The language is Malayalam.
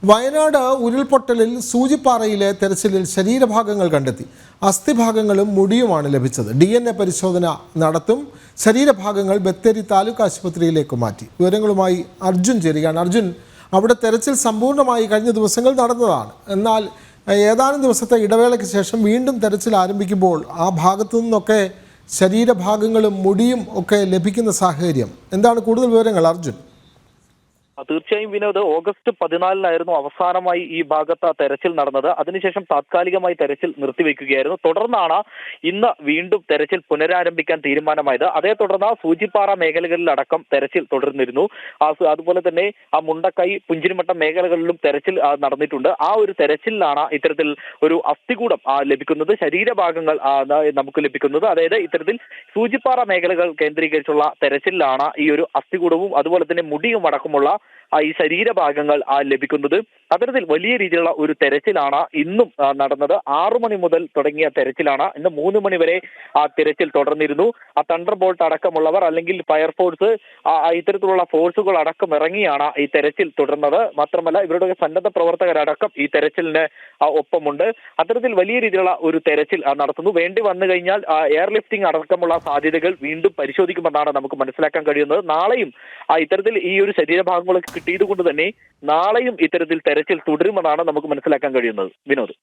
വയനാട് ഉരുൾപൊട്ടലിൽ സൂചിപ്പാറയിലെ തെരച്ചിലിൽ ശരീരഭാഗങ്ങൾ കണ്ടെത്തി. അസ്ഥിഭാഗങ്ങളും മുടിയുമാണ് ലഭിച്ചത്. DNA പരിശോധന നടത്തും. ശരീരഭാഗങ്ങൾ ബത്തേരി താലൂക്ക് ആശുപത്രിയിലേക്ക് മാറ്റി. വിവരങ്ങളുമായി അർജുൻ ചേരുകയാണ്. അർജുൻ, അവിടെ തെരച്ചിൽ സമ്പൂർണ്ണമായി കഴിഞ്ഞ ദിവസങ്ങൾ നടന്നതാണ്. എന്നാൽ ഏതാനും ദിവസത്തെ ഇടവേളയ്ക്ക് ശേഷം വീണ്ടും തെരച്ചിൽ ആരംഭിക്കുമ്പോൾ ആ ഭാഗത്തു നിന്നൊക്കെ ശരീരഭാഗങ്ങളും മുടിയും ഒക്കെ ലഭിക്കുന്ന സാഹചര്യം എന്താണ്? കൂടുതൽ വിവരങ്ങൾ അർജുൻ. തീർച്ചയായും വിനോദ്, ഓഗസ്റ്റ് 14 അവസാനമായി ഈ ഭാഗത്ത് തെരച്ചിൽ നടന്നത്. അതിനുശേഷം താത്കാലികമായി തെരച്ചിൽ നിർത്തിവെക്കുകയായിരുന്നു. തുടർന്നാണ് ഇന്ന് വീണ്ടും തെരച്ചിൽ പുനരാരംഭിക്കാൻ തീരുമാനമായത്. അതേ തുടർന്ന് സൂചിപ്പാറ മേഖലകളിലടക്കം തെരച്ചിൽ തുടർന്നിരുന്നു. അതുപോലെ തന്നെ ആ മുണ്ടക്കൈ, പുഞ്ചിരിമട്ടം മേഖലകളിലും തെരച്ചിൽ നടന്നിട്ടുണ്ട്. ആ ഒരു തെരച്ചിലിലാണ് ഇത്തരത്തിൽ ഒരു അസ്ഥികൂടം ലഭിക്കുന്നത്, ശരീരഭാഗങ്ങൾ നമുക്ക് ലഭിക്കുന്നത്. അതായത് ഇത്തരത്തിൽ സൂചിപ്പാറ മേഖലകൾ കേന്ദ്രീകരിച്ചുള്ള തെരച്ചിലാണ് ഈ ഒരു അസ്ഥികൂടവും അതുപോലെ തന്നെ മുടിയും അടക്കമുള്ള ഈ ശരീരഭാഗങ്ങൾ ലഭിക്കുന്നത്. അത്തരത്തിൽ വലിയ രീതിയിലുള്ള ഒരു തെരച്ചിലാണ് ഇന്നും നടന്നത്. 6 മണി മുതൽ തുടങ്ങിയ തെരച്ചിലാണ്. ഇന്ന് 3 മണി വരെ ആ തെരച്ചിൽ തുടർന്നിരുന്നു. ആ തണ്ടർ ബോൾട്ട് അടക്കമുള്ളവർ അല്ലെങ്കിൽ ഫയർഫോഴ്സ് ഇത്തരത്തിലുള്ള ഫോഴ്സുകൾ അടക്കം ഇറങ്ങിയാണ് ഈ തെരച്ചിൽ തുടർന്നത്. മാത്രമല്ല ഇവരുടെ സന്നദ്ധ പ്രവർത്തകരടക്കം ഈ തെരച്ചിലിന് ഒപ്പമുണ്ട്. അത്തരത്തിൽ വലിയ രീതിയിലുള്ള ഒരു തെരച്ചിൽ നടത്തുന്നു. വേണ്ടി വന്നു കഴിഞ്ഞാൽ എയർലിഫ്റ്റിംഗ് അടക്കമുള്ള സാധ്യതകൾ വീണ്ടും പരിശോധിക്കുമെന്നാണ് നമുക്ക് മനസ്സിലാക്കാൻ കഴിയുന്നത്. നാളെയും ഇത്തരത്തിൽ ഈ ഒരു ശരീരഭാഗങ്ങളൊക്കെ കിട്ടിയത് കൊണ്ട് തന്നെ നാളെയും ഇത്തരത്തിൽ തെരച്ചിൽ തുടരുമെന്നാണ് നമുക്ക് മനസ്സിലാക്കാൻ കഴിയുന്നത്. വിനോദ്.